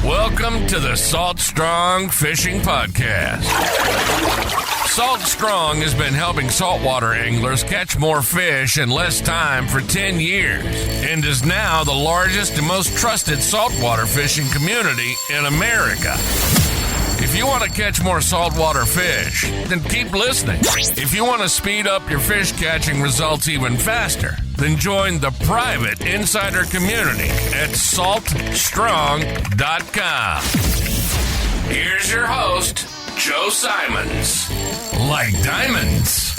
Welcome to the Salt Strong Fishing Podcast. Salt Strong has been helping saltwater anglers catch more fish in less time for 10 years and is now the largest and most trusted saltwater fishing community in America. If you want to catch more saltwater fish, then keep listening. If you want to speed up your fish catching results even faster, then join the private insider community at saltstrong.com. Here's your host, Joe Simons. Like diamonds.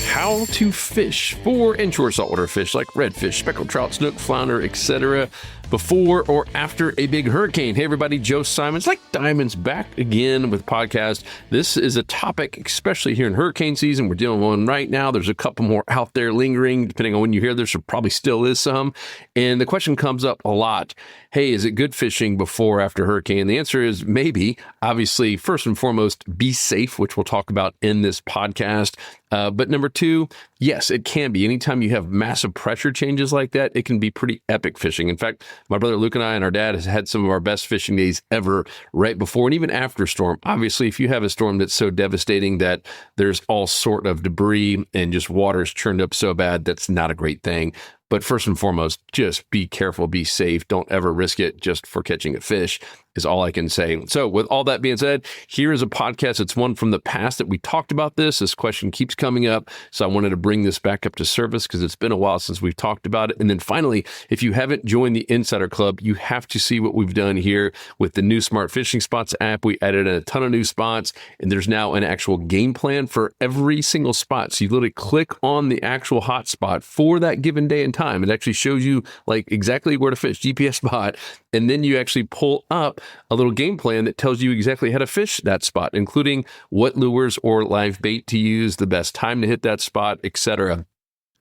How to fish for inshore saltwater fish like redfish, speckled trout, snook, flounder, etc. before or after a big hurricane. Hey everybody, Joe Simons, Like Diamonds, back again with podcast. This is a topic, especially here in hurricane season. We're dealing with one right now. There's a couple more out there lingering. Depending on when you hear this, there probably still is some. And the question comes up a lot. Hey, is it good fishing before or after hurricane? The answer is maybe. Obviously, first and foremost, be safe, which we'll talk about in this podcast. But number two, yes, it can be. Anytime you have massive pressure changes like that, it can be pretty epic fishing. In fact, my brother Luke and I and our dad has had some of our best fishing days ever right before and even after a storm. Obviously, if you have a storm that's so devastating that there's all sort of debris and just water's churned up so bad, that's not a great thing. But first and foremost, just be careful, be safe. Don't ever risk it just for catching a fish is all I can say. So with all that being said, here is a podcast. It's one from the past that we talked about this. This question keeps coming up. So I wanted to bring this back up to service because it's been a while since we've talked about it. And then finally, if you haven't joined the Insider Club, you have to see what we've done here with the new Smart Fishing Spots app. We added a ton of new spots, and there's now an actual game plan for every single spot. So you literally click on the actual hot spot for that given day and time. It actually shows you like exactly where to fish, GPS spot, and then you actually pull up a little game plan that tells you exactly how to fish that spot, including what lures or live bait to use, the best time to hit that spot, etc.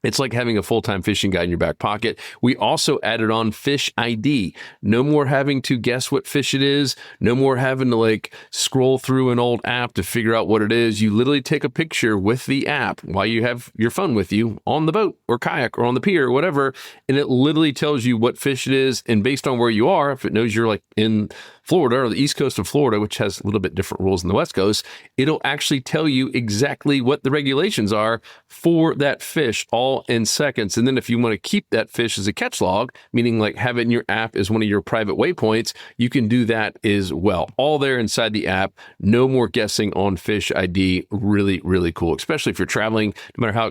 It's like having a full-time fishing guide in your back pocket. We also added on Fish ID. No more having to guess what fish it is. No more having to like scroll through an old app to figure out what it is. You literally take a picture with the app while you have your phone with you on the boat or kayak or on the pier or whatever, and it literally tells you what fish it is. And based on where you are, if it knows you're like in Florida or the east coast of Florida, which has a little bit different rules than the west coast, it'll actually tell you exactly what the regulations are for that fish all in seconds. And then if you want to keep that fish as a catch log, meaning like have it in your app as one of your private waypoints, you can do that as well. All there inside the app. No more guessing on Fish ID. Really, really cool, especially if you're traveling, no matter how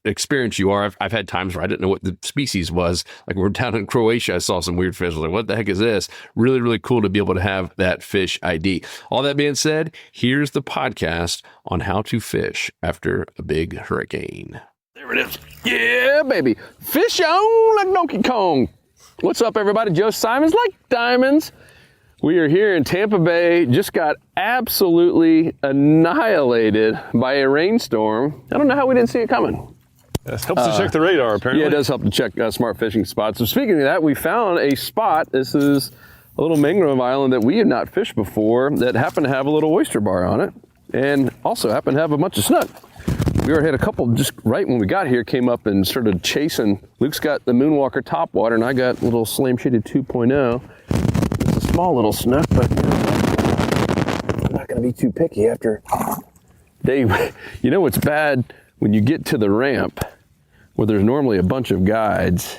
experienced you are. I've had times where I didn't know what the species was. Like we're down in Croatia, I saw some weird fish. I was like, what the heck is this? Really, really cool to be able to have that Fish ID. All that being said, here's the podcast on how to fish after a big hurricane. There it is. Yeah, baby. Fish on like Donkey Kong. What's up, everybody? Joe Simons, Like Diamonds. We are here in Tampa Bay. Just got absolutely annihilated by a rainstorm. I don't know how we didn't see it coming. It helps to check the radar, apparently. Yeah, it does help to check Smart Fishing Spots. So speaking of that, we found a spot. This is a little mangrove island that we have not fished before that happened to have a little oyster bar on it and also happened to have a bunch of snook. We already had a couple just right when we got here, came up and started chasing. Luke's got the Moonwalker topwater and I got a little Slam Shaded 2.0. It's a small little snook, but I'm not going to be too picky after Dave. You know what's bad when you get to the ramp where there's normally a bunch of guides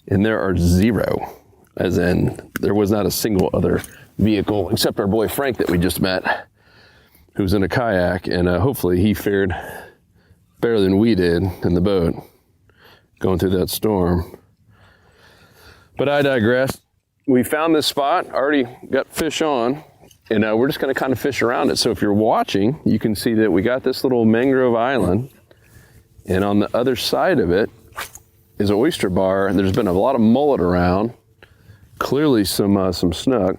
and there are zero. As in, there was not a single other vehicle except our boy Frank that we just met, who's in a kayak, and hopefully he fared better than we did in the boat going through that storm. But I digress. We found this spot, already got fish on, and we're just going to kind of fish around it. So if you're watching, you can see that we got this little mangrove island, and on the other side of it is an oyster bar, and there's been a lot of mullet around. Clearly some snook.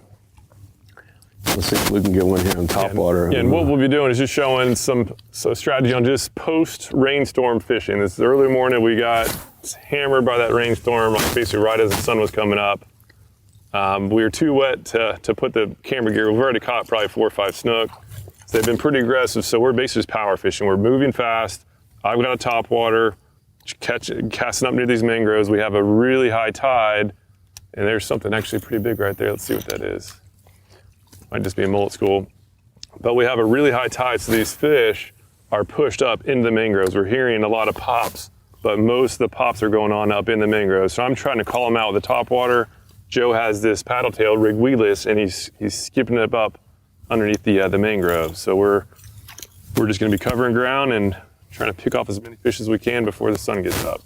Let's see if we can get one here on topwater. Yeah, and what we'll be doing is just showing some strategy on just post-rainstorm fishing. This early morning, we got hammered by that rainstorm, basically right as the sun was coming up. We were too wet to put the camera gear. We've already caught probably 4 or 5 snook. So they've been pretty aggressive, so we're basically just power fishing. We're moving fast. I've got a topwater. casting up near these mangroves. We have a really high tide, and there's something actually pretty big right there. Let's see what that is. Might just be a mullet school. But we have a really high tide, so these fish are pushed up into the mangroves. We're hearing a lot of pops, but most of the pops are going on up in the mangroves. So I'm trying to call them out with the top water. Joe has this paddle tail rigged weedless, and he's skipping it up underneath the mangroves. So we're just going to be covering ground and trying to pick off as many fish as we can before the sun gets up.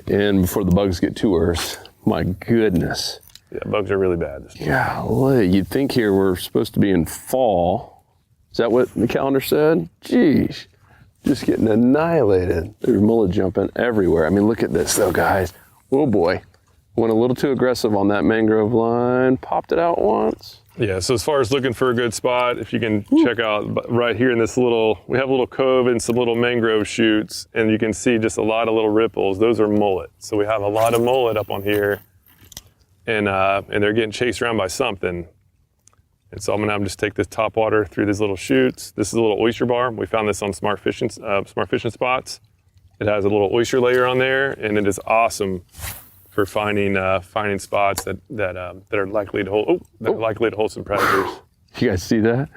And before the bugs get to us. My goodness. Yeah, bugs are really bad this morning. Golly, you'd think here we're supposed to be in fall. Is that what the calendar said? Jeez, just getting annihilated. There's mullet jumping everywhere. I mean, look at this though, guys. Oh boy, went a little too aggressive on that mangrove line. Popped it out once. Yeah, so as far as looking for a good spot, if you can check out right here in this we have a little cove and some little mangrove shoots, and you can see just a lot of little ripples. Those are mullet. So we have a lot of mullet up on here, and they're getting chased around by something. And so I'm gonna just take this top water through these little chutes. This is a little oyster bar. We found this on Smart Fishing Spots. It has a little oyster layer on there, and it is awesome for finding spots that are likely to hold some predators. You guys see that?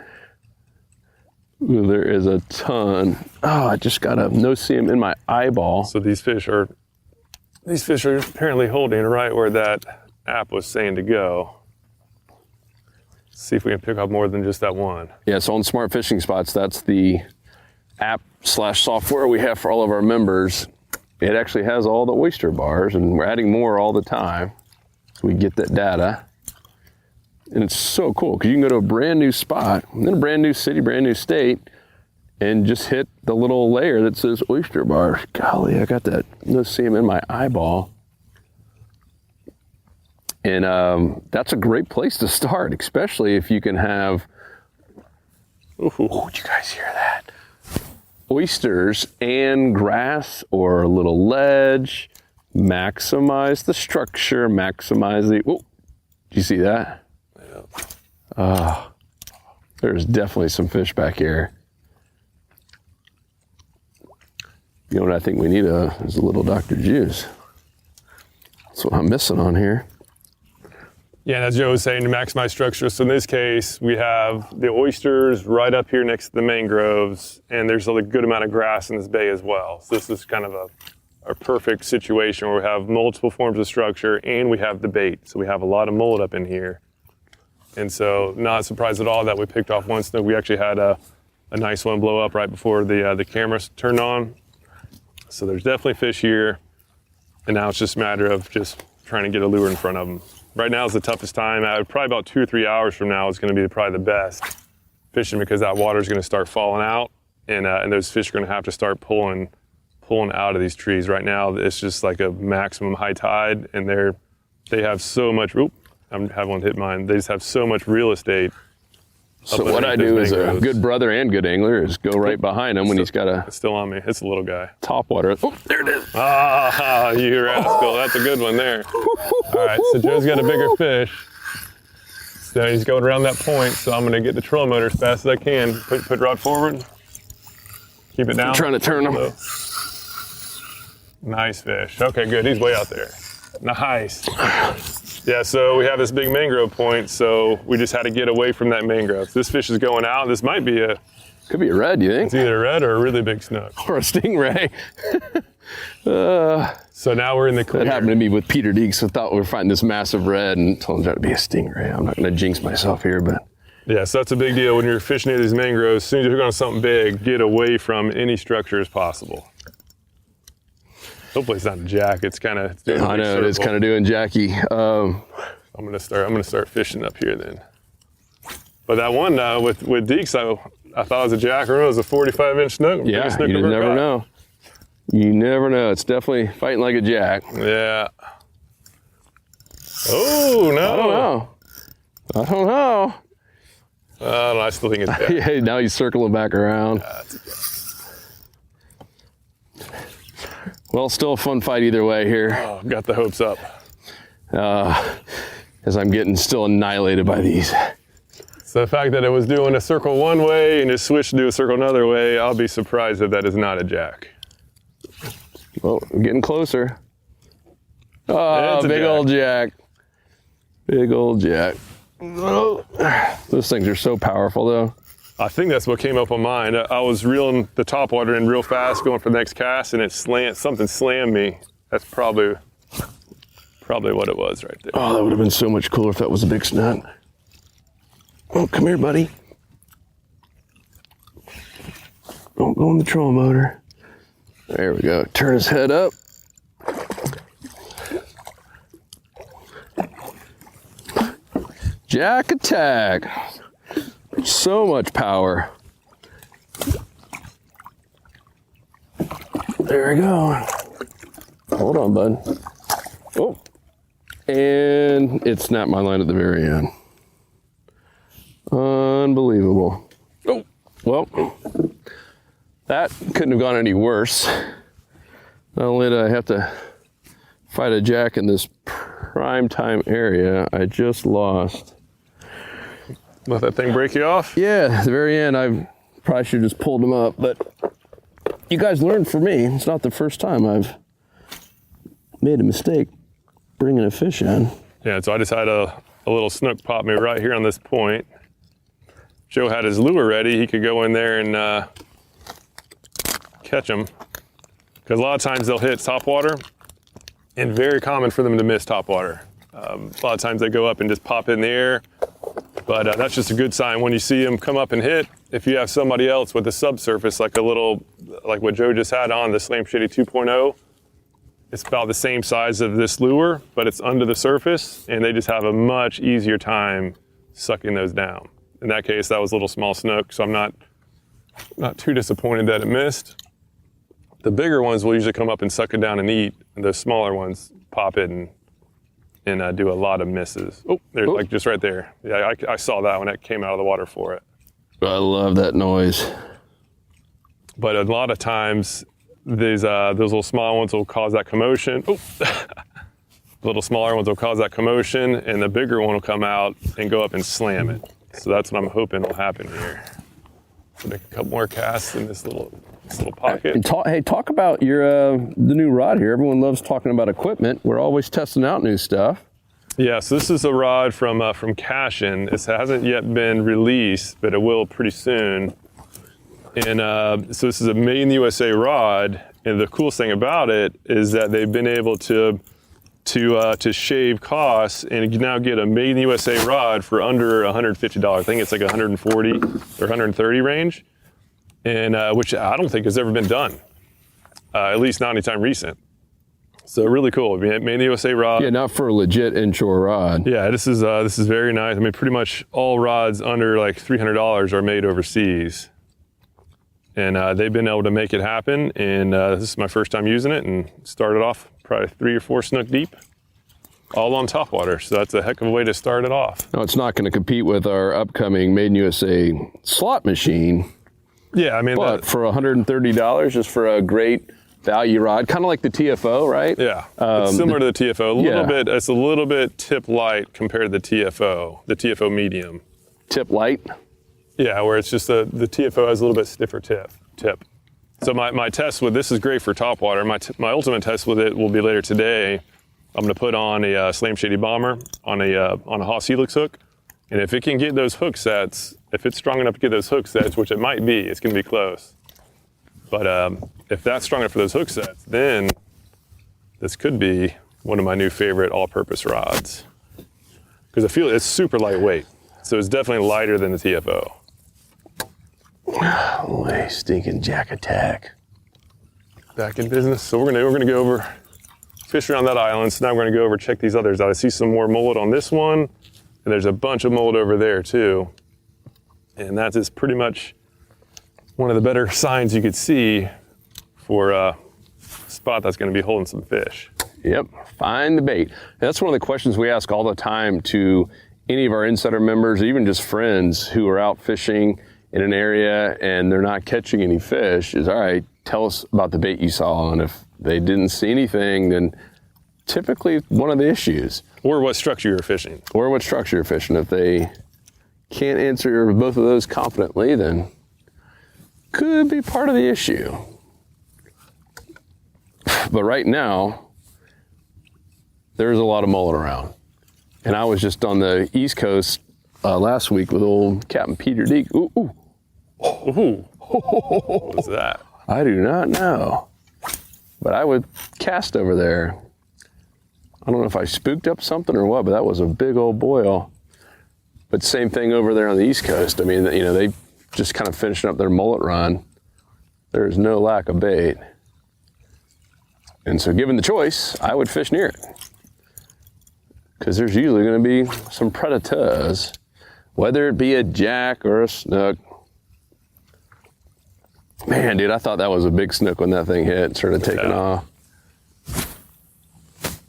Ooh, there is a ton. Oh, I just got a no-see-em in my eyeball. So these fish are apparently holding right where that app was saying to go. Let's see if we can pick up more than just that one. Yeah, so on Smart Fishing Spots, that's the app/software we have for all of our members. It actually has all the oyster bars, and we're adding more all the time, so we get that data. And it's so cool, because you can go to a brand new spot, in a brand new city, brand new state, and just hit the little layer that says oyster bars. Golly, I got that, see them in my eyeball. And that's a great place to start, especially if you can have, oh, did you guys hear that? Oysters and grass or a little ledge, maximize the structure, maximize the, oh, did you see that? Yeah. There's definitely some fish back here. You know what I think we need is a little Dr. Juice. That's what I'm missing on here. Yeah, and as Joe was saying, to maximize structure. So in this case, we have the oysters right up here next to the mangroves, and there's a good amount of grass in this bay as well. So this is kind of a perfect situation where we have multiple forms of structure and we have the bait. So we have a lot of mullet up in here. And so not surprised at all that we picked off one snook. We actually had a nice one blow up right before the cameras turned on. So there's definitely fish here. And now it's just a matter of just trying to get a lure in front of them. Right now is the toughest time. Probably about 2 or 3 hours from now is going to be probably the best fishing, because that water is going to start falling out, and those fish are going to have to start pulling out of these trees. Right now, it's just like a maximum high tide, and they have so much. Oop, I'm having one hit mine. They just have so much real estate. So what I do as a good brother and good angler is go right behind him when he's got It's still on me. It's a little guy. Top water. Oh, there it is. Ah, you rascal. That's a good one there. All right, so Joe's got a bigger fish. So he's going around that point, so I'm going to get the trolling motor as fast as I can. Put rod forward. Keep it down. I'm trying to turn him. Nice fish. Okay, good. He's way out there. Nice. Yeah, so we have this big mangrove point, so we just had to get away from that mangrove. This fish is going out. This might be could be a red, you think? It's either a red or a really big snook. Or a stingray. So now we're in the clear. That happened to me with Peter Deeks. I thought we were finding this massive red, and told him it to be a stingray. I'm not going to jinx myself here, but. Yeah, so that's a big deal when you're fishing near these mangroves. As soon as you're going on something big, get away from any structure as possible. Hopefully it's not a jack. It's kind of doing I know, it is kind of doing Jackie. I'm gonna start fishing up here then. But that one with Deeks, I thought it was a jack, or it was a 45-inch snook. Yeah, you just never know. You never know. It's definitely fighting like a jack. Yeah. Oh no! I don't know. I still think it's jack. Yeah, now he's circling back around. Well, still a fun fight either way here. Oh, got the hopes up. As I'm getting still annihilated by these. So the fact that it was doing a circle one way and just switched to do a circle another way, I'll be surprised if that is not a jack. Oh, we're getting closer. Oh, big old jack. Big old jack. Oh. Those things are so powerful, though. I think that's what came up on mine. I was reeling the top water in real fast, going for the next cast, and something slammed me. That's probably what it was right there. Oh, that would have been so much cooler if that was a big snook. Oh, come here, buddy. Don't go in the trolling motor. There we go. Turn his head up. Jack attack. So much power. There we go. Hold on, bud. Oh. And it snapped my line at the very end. Unbelievable. Oh, well, that couldn't have gone any worse. Not only did I have to fight a jack in this prime time area, I just lost. Let that thing break you off? Yeah, at the very end, I probably should have just pulled him up, but you guys learned from me. It's not the first time I've made a mistake bringing a fish in. Yeah, so I just had a little snook pop me right here on this point. Joe had his lure ready. He could go in there and catch them. Because a lot of times they'll hit topwater, and very common for them to miss topwater. A lot of times they go up and just pop in the air, but that's just a good sign when you see them come up and hit. If you have somebody else with a subsurface, like what Joe just had on the Slam Shady 2.0, it's about the same size of this lure, but it's under the surface, and they just have a much easier time sucking those down. In that case, that was a little small snook, so I'm not too disappointed that it missed. The bigger ones will usually come up and suck it down and eat, and the smaller ones pop it and do a lot of misses. Oh, there's like just right there. Yeah, I saw that when it came out of the water for it. I love that noise. But a lot of times, those little small ones will cause that commotion. Oh, the little smaller ones will cause that commotion, and the bigger one will come out and go up and slam it. So that's what I'm hoping will happen here. So make a couple more casts in this little pocket. And talk about your the new rod here. Everyone loves talking about equipment. We're always testing out new stuff. Yeah, so this is a rod from Cashin. This hasn't yet been released, but it will pretty soon. And so this is a made in the USA rod, and the coolest thing about it is that they've been able to shave costs, and you can now get a made in the USA rod for under $150. I think it's like 140 or 130 range, and which I don't think has ever been done, at least not anytime recent. So really cool. Made in the USA rod. Yeah, not for a legit inshore rod. Yeah, this is very nice. I mean, pretty much all rods under like $300 are made overseas. And they've been able to make it happen, and this is my first time using it, and started off probably 3 or 4 snook deep, all on topwater. So that's a heck of a way to start it off. No, it's not going to compete with our upcoming Made in USA slot machine. Yeah, I mean, but for $130, just for a great value rod, kind of like the TFO, right? Yeah, it's similar to the TFO. It's a little bit tip light compared to the TFO medium. Tip light? Yeah, where it's just the TFO has a little bit stiffer tip. So my test with this is great for topwater. My ultimate test with it will be later today. I'm going to put on a Slam Shady Bomber on a Haas Helix hook, and if it can get those hook sets, if it's strong enough to get those hook sets, which it might be, it's going to be close. But if that's strong enough for those hook sets, then this could be one of my new favorite all-purpose rods, because I feel it's super lightweight. So it's definitely lighter than the TFO. Holy stinking jack attack. Back in business. So we're gonna go over, fish around that island. So now we're gonna go over, check these others out. I see some more mullet on this one, and there's a bunch of mullet over there too. And that is pretty much one of the better signs you could see for a spot that's gonna be holding some fish. Yep, find the bait. That's one of the questions we ask all the time to any of our insider members, even just friends who are out fishing in an area and they're not catching any fish, is, all right, tell us about the bait you saw. And if they didn't see anything, then typically one of the issues. Or what structure you're fishing. If they can't answer both of those confidently, then could be part of the issue. But right now, there's a lot of mullet around. And I was just on the East Coast last week with old Captain Peter Deek. Ooh, ooh. Ooh. What was that? I do not know. But I would cast over there. I don't know if I spooked up something or what, but that was a big old boil. But same thing over there on the East Coast. I mean, you know, they just kind of finishing up their mullet run. There's no lack of bait. And so given the choice, I would fish near it. Because there's usually going to be some predators, whether it be a jack or a snook. Man, dude, I thought that was a big snook when that thing hit and started taking off.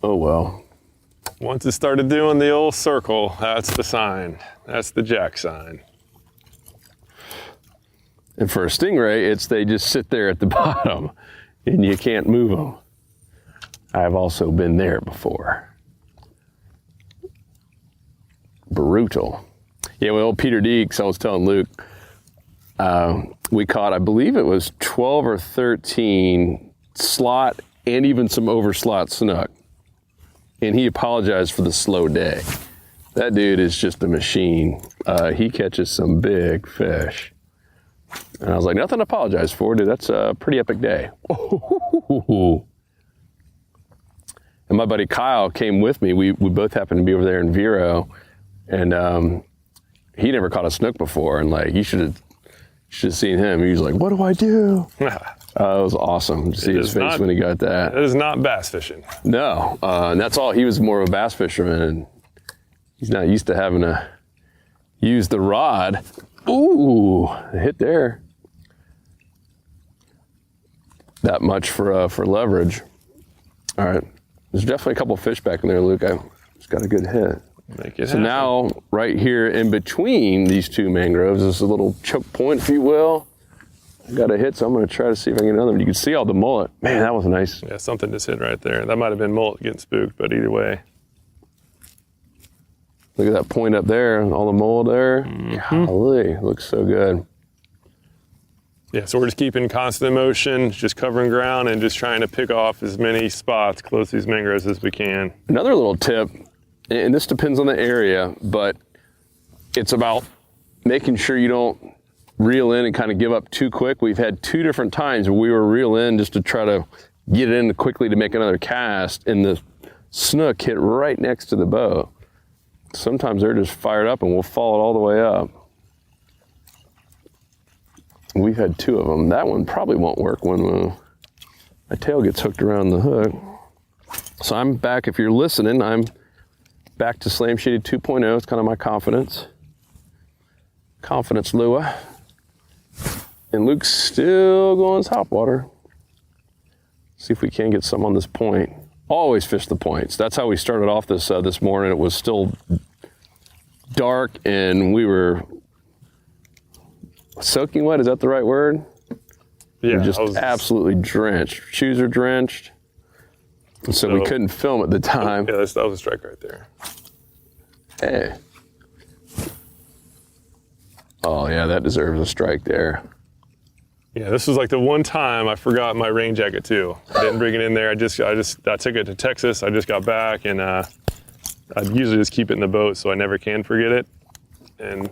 Oh, well. Once it started doing the old circle, that's the sign. That's the jack sign. And for a stingray, they just sit there at the bottom and you can't move them. I've also been there before. Brutal. Yeah, well, Peter Deeks, I was telling Luke, we caught, I believe it was 12 or 13 slot and even some over slot snook. And he apologized for the slow day. That dude is just a machine. He catches some big fish. And I was like, nothing to apologize for, dude. That's a pretty epic day. And my buddy Kyle came with me. We both happened to be over there in Vero. And he never caught a snook before. And like, you should have seen him. He was like, what do I do? It was awesome to see his face when he got that. It is not bass fishing. No, and that's all. He was more of a bass fisherman, and he's not used to having to use the rod. Ooh, a hit there. That much for leverage. All right, there's definitely a couple fish back in there, Luke. I just got a good hit. Make it So happen. now, right here in between these two mangroves is a little choke point, if you will. I got a hit, so I'm going to try to see if I can get another one. You can see all the mullet. Man, that was nice. Yeah, something just hit right there. That might have been mullet getting spooked, but either way. Look at that point up there, all the mullet there. Golly, looks so good. Yeah, so we're just keeping constant motion, just covering ground and just trying to pick off as many spots close to these mangroves as we can. Another little tip, and this depends on the area, but it's about making sure you don't reel in and kind of give up too quick. We've had 2 different times where we were reel in just to try to get it in quickly to make another cast, and the snook hit right next to the boat. Sometimes they're just fired up and we'll follow it all the way up. We've had 2 of them. That one probably won't work when my tail gets hooked around the hook. So I'm back, if you're listening, I'm back to Slam Shady 2.0. It's kind of my confidence lure. And Luke's still going top water. See if we can get some on this point. Always fish the points. That's how we started off this morning. It was still dark and we were soaking wet. Is that the right word? Yeah, We're just absolutely drenched. Shoes are drenched. And so we couldn't film at the time. Yeah, that was a strike right there. Hey. Oh yeah, that deserves a strike there. Yeah, this was like the one time I forgot my rain jacket too. I didn't bring it in there. I took it to Texas. I just got back, and I usually just keep it in the boat, so I never can forget it. And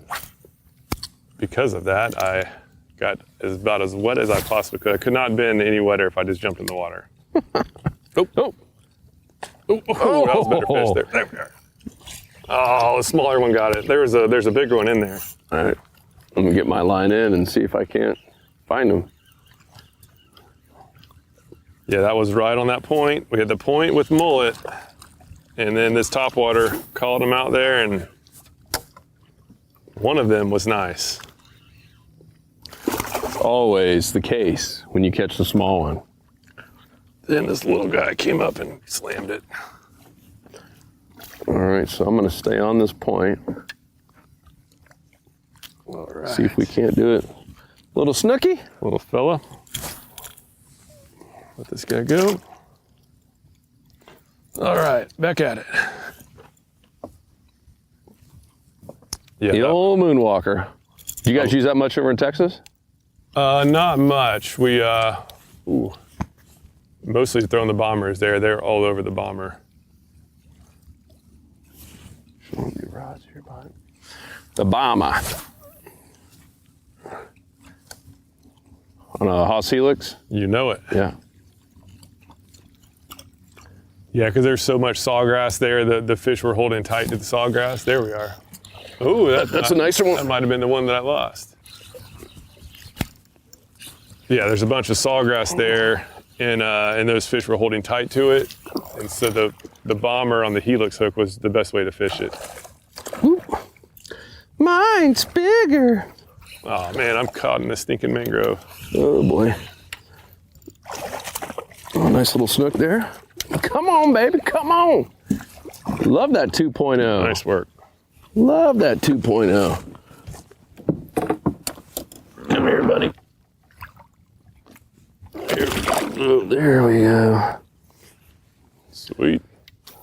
because of that, I got about as wet as I possibly could. I could not have been any wetter if I just jumped in the water. Oh, that was a better fish there. There we are. Oh, the smaller one got it. There's a bigger one in there. All right, I'm gonna get my line in and see if I can't find them. Yeah, that was right on that point. We had the point with mullet, and then this topwater called them out there, and one of them was nice. It's always the case when you catch the small one. Then this little guy came up and slammed it. All right, so I'm gonna stay on this point. All right. See if we can't do it. Little snooky. Little fella. Let this guy go. All right, back at it. Yeah, The old moonwalker. Do you guys use that much over in Texas? not much. We mostly throwing the bombers there. They're all over the bomber. The bomber. On a Haas Helix? You know it. Yeah. Yeah, because there's so much sawgrass there. The fish were holding tight to the sawgrass. There we are. Ooh, That's a nicer one. That might have been the one that I lost. Yeah, there's a bunch of sawgrass there, and those fish were holding tight to it. And so the bomber on the Helix hook was the best way to fish it. Ooh. Mine's bigger. Oh man, I'm caught in a stinking mangrove. Oh boy. Oh, nice little snook there. Come on, baby, come on. Love that 2.0. Nice work. Love that 2.0. Come here, buddy. Oh, there we go. Sweet.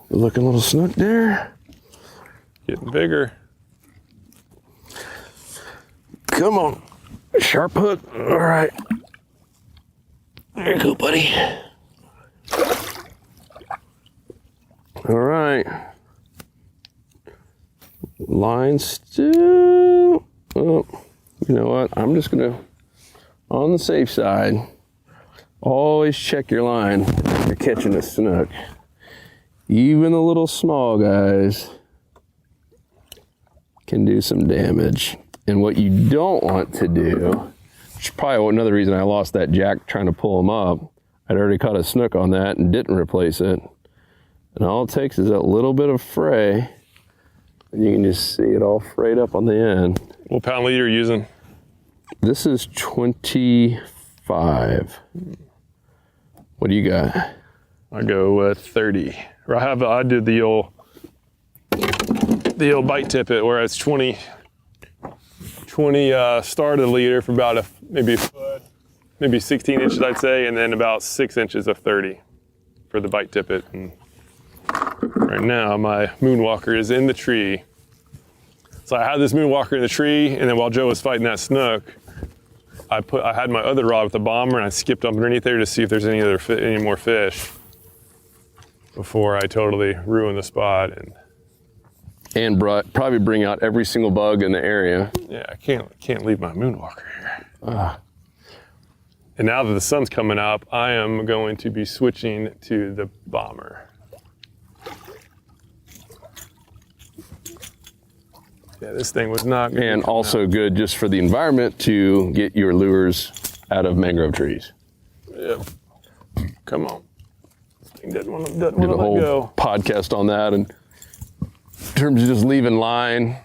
Good looking little snook there. Getting bigger. Come on. Sharp hook. All right. There you go, buddy. All right. Line still. Oh, you know what? I'm just going to, on the safe side, always check your line if you're catching a snook. Even the little small guys can do some damage. And what you don't want to do, which is probably another reason I lost that jack trying to pull him up. I'd already caught a snook on that and didn't replace it. And all it takes is that little bit of fray, and you can just see it all frayed up on the end. What pound lead are you using? This is 25. What do you got? I go with 30. Or I did the old bite tippet where it's 20 start of the leader for about maybe a foot, maybe 16 inches I'd say, and then about 6 inches of 30 for the bite tippet. And right now my moonwalker is in the tree. So I had this moonwalker in the tree, and then while Joe was fighting that snook, I had my other rod with the bomber, and I skipped up underneath there to see if there's any more fish before I totally ruined the spot. And probably bring out every single bug in the area. Yeah, I can't leave my moonwalker here. And now that the sun's coming up, I am going to be switching to the bomber. Yeah, this thing was not good. And also good just for the environment to get your lures out of mangrove trees. Yep. Come on. This thing doesn't want to let Did a whole go. podcast on that, and in terms of just leaving line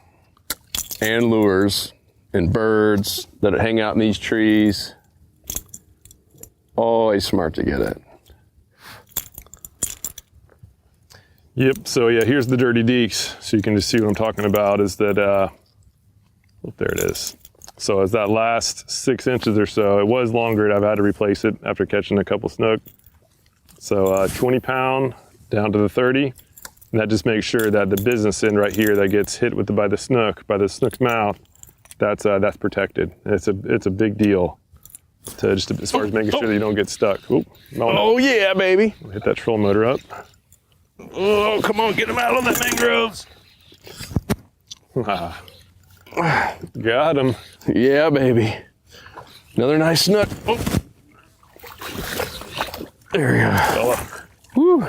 and lures and birds that hang out in these trees, always smart to get it. Yep, so yeah, here's the dirty deeks. So you can just see what I'm talking about is that, there it is. So as that last 6 inches or so, it was longer. I've had to replace it after catching a couple snook. So 20 pound down to the 30. And that just makes sure that the business end right here that gets hit by the snook's mouth, that's protected. And it's a big deal to just as far as making sure that you don't get stuck. Oop, no. Oh yeah, baby. Hit that troll motor up. Oh, come on, get him out of the mangroves. Got him. Yeah, baby. Another nice snook. Oh. There we go. Fella. Woo.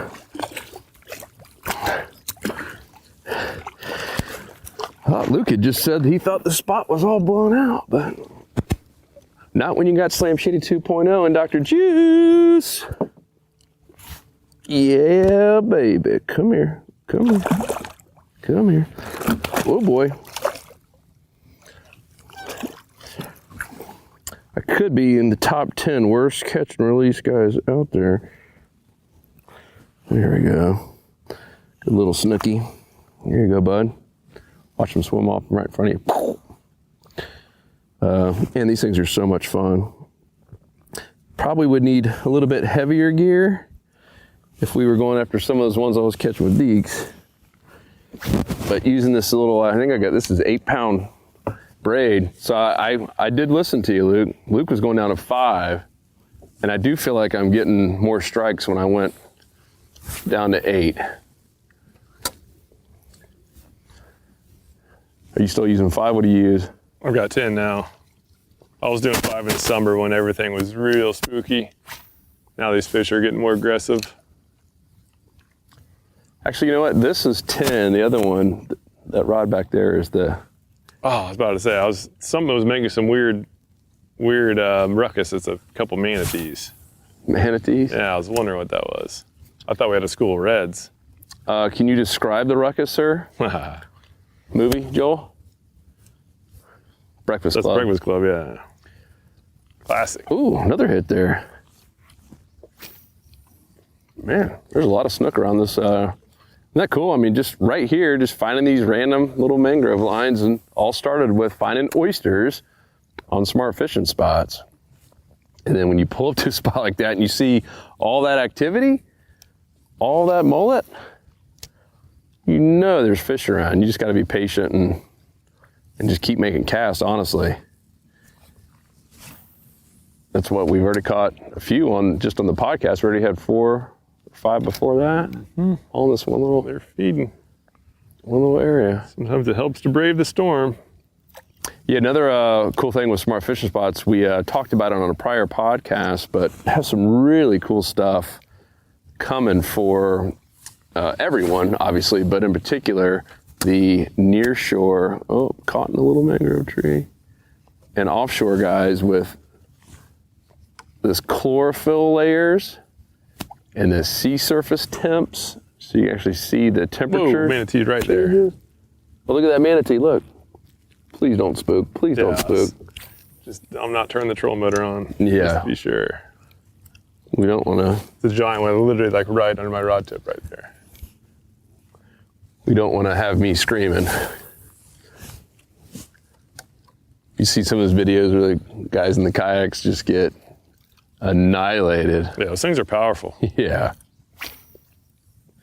Luke had just said he thought the spot was all blown out, but not when you got Slam Shady 2.0 and Dr. Juice. Yeah, baby. Come here. Come here. Come here. Oh, boy. I could be in the top 10 worst catch and release guys out there. There we go. Good little snooky. Here you go, bud. Watch them swim off right in front of you. And these things are so much fun. Probably would need a little bit heavier gear if we were going after some of those ones I was catching with deeks. But using this little, I think this is 8-pound braid. So I did listen to you, Luke. Luke was going down to 5. And I do feel like I'm getting more strikes when I went down to 8. Are you still using 5? What do you use? I've got 10 now. I was doing 5 in the summer when everything was real spooky. Now these fish are getting more aggressive. Actually, you know what? This is 10. The other one, that rod back there is the... Oh, I was about to say, something was making some weird ruckus. It's a couple manatees. Manatees? Yeah, I was wondering what that was. I thought we had a school of reds. Can you describe the ruckus, sir? Movie, Joel? Breakfast That's Club. Breakfast Club, yeah. Classic. Ooh, another hit there. Man, there's a lot of snook around this. Isn't that cool? I mean, just right here, just finding these random little mangrove lines, and all started with finding oysters on smart fishing spots. And then when you pull up to a spot like that and you see all that activity, all that mullet, you know there's fish around. You just got to be patient and just keep making casts, honestly. That's what we've already caught a few on, just on the podcast. We already had 4 or 5 before that. Mm-hmm. All in this one little, they're feeding. One little area. Sometimes it helps to brave the storm. Yeah, another cool thing with smart fishing spots, we talked about it on a prior podcast, but have some really cool stuff coming for everyone, obviously, but in particular, the near shore, caught in a little mangrove tree, and offshore guys with this chlorophyll layers and the sea surface temps, so you can actually see the temperature. Whoa, manatee's right there. Oh, look at that manatee, look. Please don't spook, please don't spook. I'm not turning the trolling motor on. Yeah. Just to be sure. We don't want to. It's a giant one, literally like right under my rod tip right there. We don't want to have me screaming. You see some of those videos where the guys in the kayaks just get annihilated. Yeah, those things are powerful. Yeah.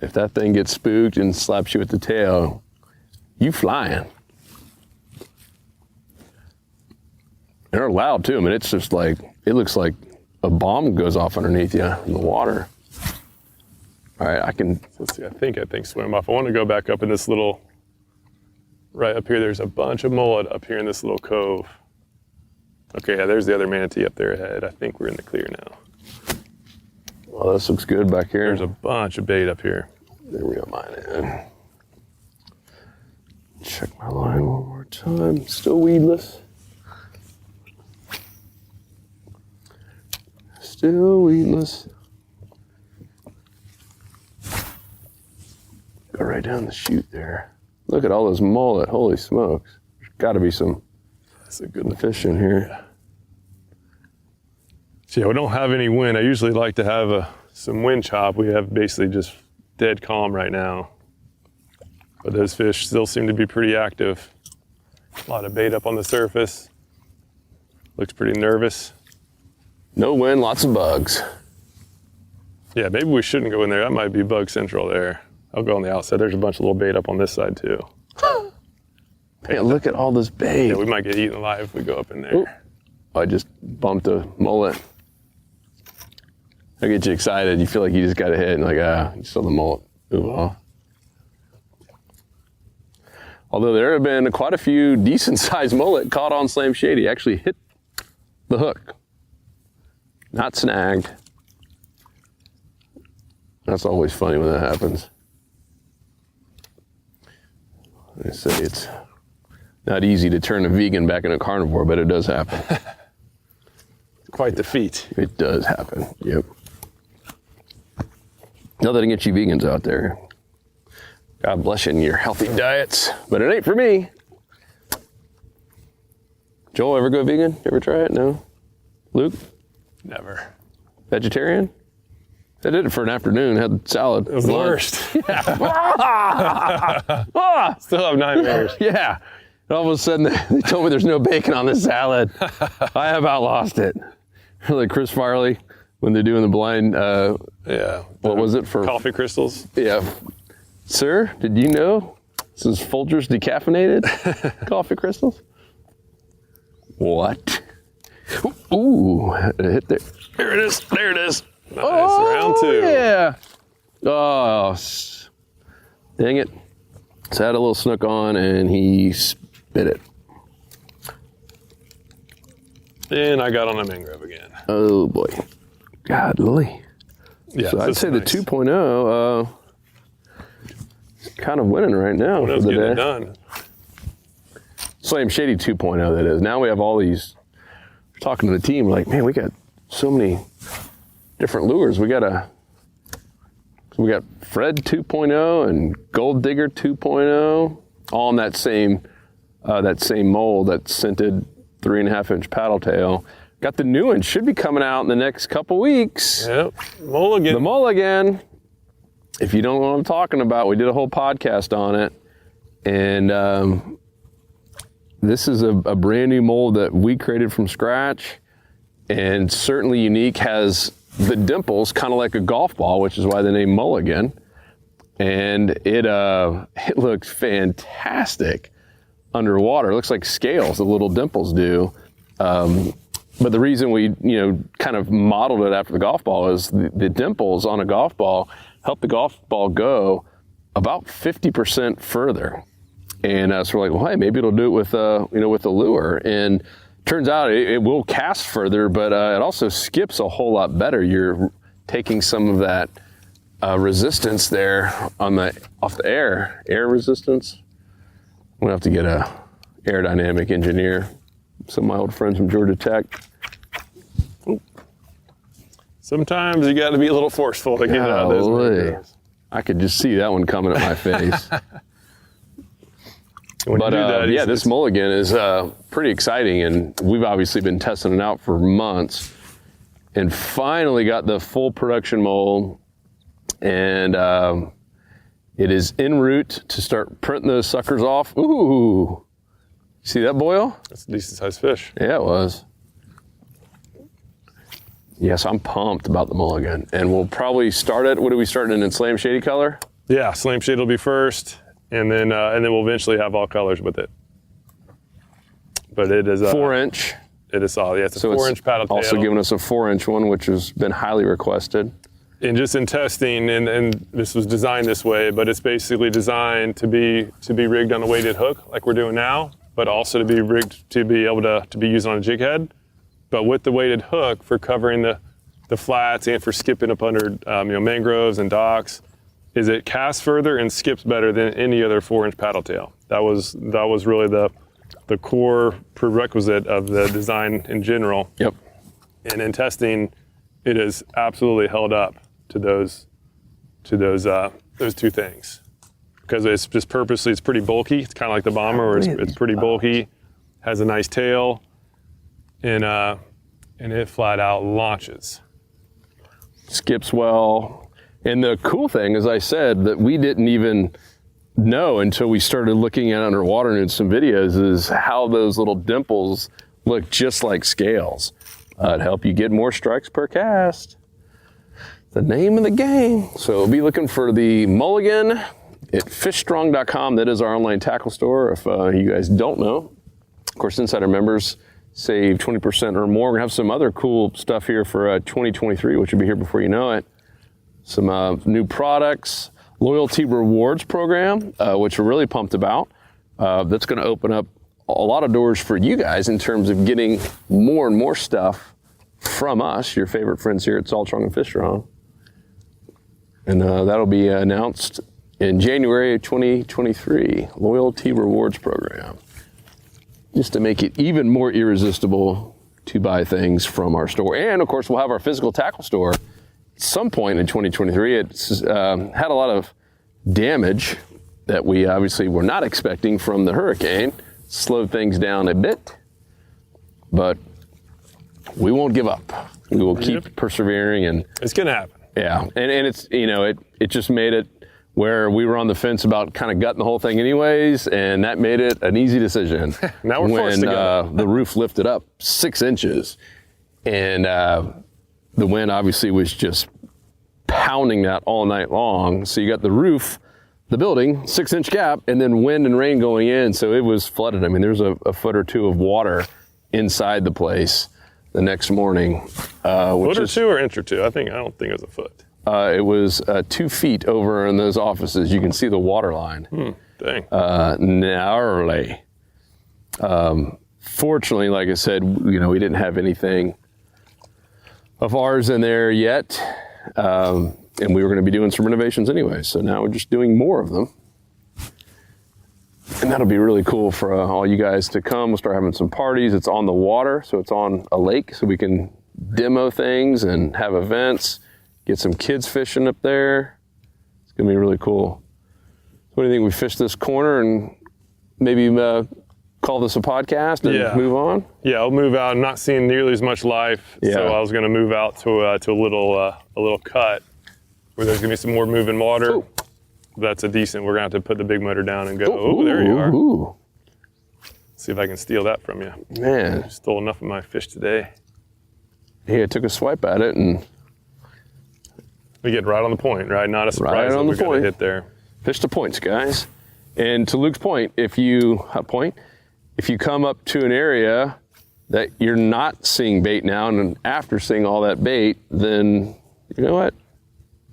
If that thing gets spooked and slaps you with the tail, you flying. And they're loud too. I mean, it's just like, it looks like a bomb goes off underneath you in the water. All right, Let's see, I think swim off. I want to go back up in this little, right up here, there's a bunch of mullet up here in this little cove. Okay, yeah, there's the other manatee up there ahead. I think we're in the clear now. Well, this looks good back here. There's a bunch of bait up here. There we go, mine in. Check my line one more time. Still weedless. Still weedless. Go right down the chute there. Look at all those mullet. Holy smokes. There's got to be some That's a good fish in here. Yeah. So yeah, we don't have any wind. I usually like to have some wind chop. We have basically just dead calm right now. But those fish still seem to be pretty active. A lot of bait up on the surface. Looks pretty nervous. No wind, lots of bugs. Yeah, maybe we shouldn't go in there. That might be bug central there. I'll go on the outside. There's a bunch of little bait up on this side too. Man, look at all this bait. Yeah, we might get eaten alive if we go up in there. Ooh. I just bumped a mullet. I get you excited. You feel like you just got a hit and you saw the mullet move off. Although there have been quite a few decent sized mullet caught on Slam Shady. Actually hit the hook. Not snagged. That's always funny when that happens. They say it's not easy to turn a vegan back into a carnivore, but it does happen. Quite the feat. It does happen, yep. Nothing against you vegans out there. God bless you in your healthy diets, but it ain't for me. Joel, ever go vegan? You ever try it? No? Luke? Never. Vegetarian? I did it for an afternoon, had salad. It was the worst. Still have nightmares. Yeah. And all of a sudden, they told me there's no bacon on this salad. I about lost it. Like Chris Farley, when they're doing the blind, Yeah. what was it for? Coffee crystals. Yeah. Sir, did you know this is Folgers decaffeinated coffee crystals? What? Ooh, it hit there. There it is. There it is. Nice. Round 2. Yeah. Oh, dang it. So I had a little snook on and he spit it. And I got on a mangrove again. Oh boy. Godly. Yeah, so I'd say the 2.0 is kind of winning right now for the getting day. it done. Slam Shady 2.0 that is. Now we have all these, we're talking to the team like, man, we got so many different lures. We got Fred 2.0 and Gold Digger 2.0, all in that same mold, that scented 3.5-inch paddle tail. Got the new one, should be coming out in the next couple weeks. Yep, Mulligan. The Mulligan. If you don't know what I'm talking about, we did a whole podcast on it, and this is a brand new mold that we created from scratch, and certainly unique. Has the dimples, kind of like a golf ball, which is why the name Mulligan. And it looks fantastic underwater. It looks like scales, the little dimples do. But the reason we, kind of modeled it after the golf ball is the dimples on a golf ball help the golf ball go about 50% further. And so we're like, well, hey, maybe it'll do it with a lure. And turns out it will cast further, but it also skips a whole lot better. You're taking some of that resistance there off the air resistance. I'm gonna have to get a aerodynamic engineer. Some of my old friends from Georgia Tech. Sometimes you got to be a little forceful to get out of those mangroves. I could just see that one coming at my face. This Mulligan is pretty exciting, and we've obviously been testing it out for months, and finally got the full production mold, and it is en route to start printing those suckers off. Ooh, see that boil? That's a decent sized fish. Yeah, it was. Yes, I'm pumped about the Mulligan, and we'll probably start it. What are we starting in Slam Shady color? Yeah, Slam Shady will be first. And then we'll eventually have all colors with it. But it is 4-inch. It is solid. Yeah, it's a 4-inch paddle tail. Also giving us a 4-inch one, which has been highly requested. And just in testing, and this was designed this way, but it's basically designed to be rigged on a weighted hook like we're doing now, but also to be rigged to be able to be used on a jig head. But with the weighted hook for covering the flats and for skipping up under mangroves and docks, is it casts further and skips better than any other 4-inch paddle tail. That was really the core prerequisite of the design in general. Yep. And in testing, it has absolutely held up to those two things. Because it's just purposely, it's pretty bulky. It's kind of like the Bomber, where it's pretty bulky, has a nice tail, and it flat out launches. Skips well. And the cool thing, as I said, that we didn't even know until we started looking at it underwater and in some videos, is how those little dimples look just like scales. It'd help you get more strikes per cast. The name of the game. So be looking for the Mulligan at fishstrong.com. That is our online tackle store. If you guys don't know, of course, Insider members save 20% or more. We're gonna have some other cool stuff here for 2023, which will be here before you know it. Some new products, loyalty rewards program, which we're really pumped about. That's going to open up a lot of doors for you guys in terms of getting more and more stuff from us, your favorite friends here at Salt Strong and Fish Strong. And that'll be announced in January of 2023, loyalty rewards program. Just to make it even more irresistible to buy things from our store. And of course, we'll have our physical tackle store some point in 2023. It's had a lot of damage that we obviously were not expecting from the hurricane. Slowed things down a bit, but we won't give up. We will keep persevering, and it's gonna happen. Yeah, and it's it just made it where we were on the fence about kind of gutting the whole thing anyways, and that made it an easy decision. Now we're forced to go. The roof lifted up 6 inches, and the wind obviously was just pounding that all night long. So you got the roof, the building, 6-inch gap, and then wind and rain going in. So it was flooded. I mean, there's a foot or two of water inside the place the next morning. Foot or two or inch or two? I don't think it was a foot. It was 2 feet over in those offices. You can see the water line. Dang. Gnarly. Fortunately, like I said, we didn't have anything of ours in there yet. And we were going to be doing some renovations anyway. So now we're just doing more of them. And that'll be really cool for all you guys to come. We'll start having some parties. It's on the water, so it's on a lake, so we can demo things and have events, get some kids fishing up there. It's going to be really cool. What do you think? We fish this corner and maybe call this a podcast and move on? Yeah, I'll move out. I'm not seeing nearly as much life, so I was going to move out to a little cut where there's going to be some more moving water. Ooh. That's a decent. We're going to have to put the big motor down and go. Oh, there you are. Ooh. See if I can steal that from you. Man, I stole enough of my fish today. Yeah, I took a swipe at it and we get right on the point, right? Not a surprise that we're going to hit there. Fish the points, guys. And to Luke's point, if you come up to an area that you're not seeing bait now, and after seeing all that bait, then you know what?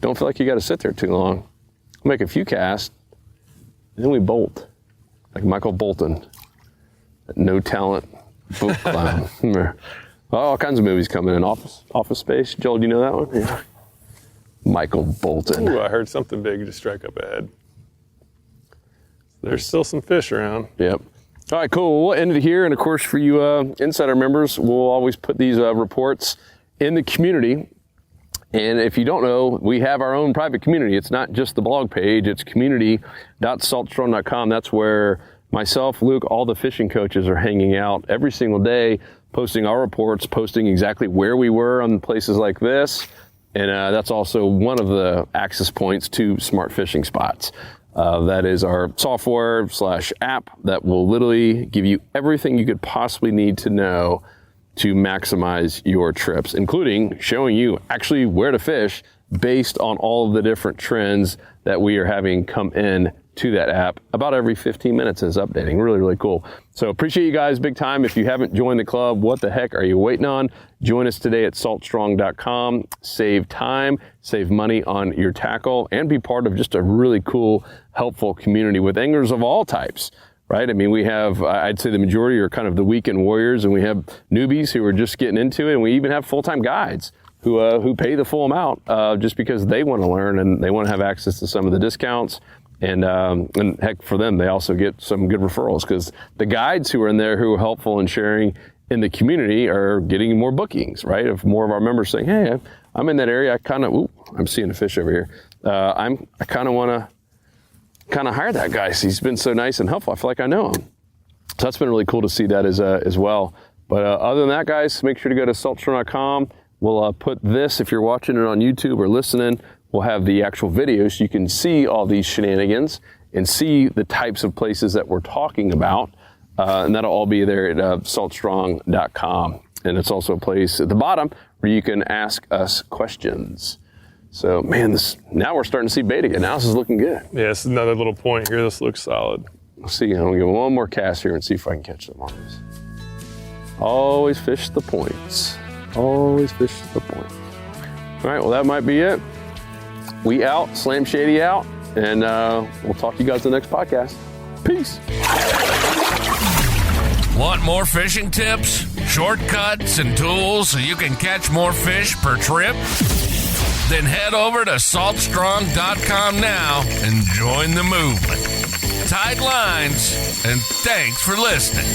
Don't feel like you got to sit there too long. Make a few casts, and then we bolt, like Michael Bolton, that no talent book clown. All kinds of movies coming in. Office Space. Joel, do you know that one? Yeah. Michael Bolton. Ooh, I heard something big just strike up ahead. There's still some fish around. Yep. All right, cool. We'll end it here. And of course, for you Insider members, we'll always put these reports in the community. And if you don't know, we have our own private community. It's not just the blog page. It's community.saltstrong.com. That's where myself, Luke, all the fishing coaches are hanging out every single day, posting our reports, posting exactly where we were on places like this. And that's also one of the access points to Smart Fishing Spots. That is our software/app that will literally give you everything you could possibly need to know to maximize your trips, including showing you actually where to fish based on all of the different trends that we are having come in to that app. About every 15 minutes is updating. Really, really cool. So appreciate you guys big time. If you haven't joined the club, what the heck are you waiting on? Join us today at saltstrong.com. Save time, save money on your tackle, and be part of just a really cool, helpful community with anglers of all types. Right? I mean, we have, I'd say the majority are kind of the weekend warriors, and we have newbies who are just getting into it, and we even have full-time guides who pay the full amount just because they want to learn and they want to have access to some of the discounts. And heck, for them, they also get some good referrals because the guides who are in there who are helpful in sharing in the community are getting more bookings, right? If more of our members saying, hey, I'm in that area, I'm seeing a fish over here. I kind of want to hire that guy. He's been so nice and helpful. I feel like I know him. So that's been really cool to see that as well. But other than that, guys, make sure to go to saltstrong.com. We'll put this, if you're watching it on YouTube or listening, we'll have the actual video so you can see all these shenanigans and see the types of places that we're talking about. And that'll all be there at saltstrong.com. And it's also a place at the bottom where you can ask us questions. So, man, now we're starting to see bait again. Now this is looking good. Yeah, this is another little point here. This looks solid. Let's see. I'm going to give one more cast here and see if I can catch them on this. Always fish the points. Always fish the point. All right, well, that might be it. We out. Slam Shady out. And we'll talk to you guys in the next podcast. Peace. Want more fishing tips, shortcuts, and tools so you can catch more fish per trip? Then head over to saltstrong.com now and join the movement. Tight lines, and thanks for listening.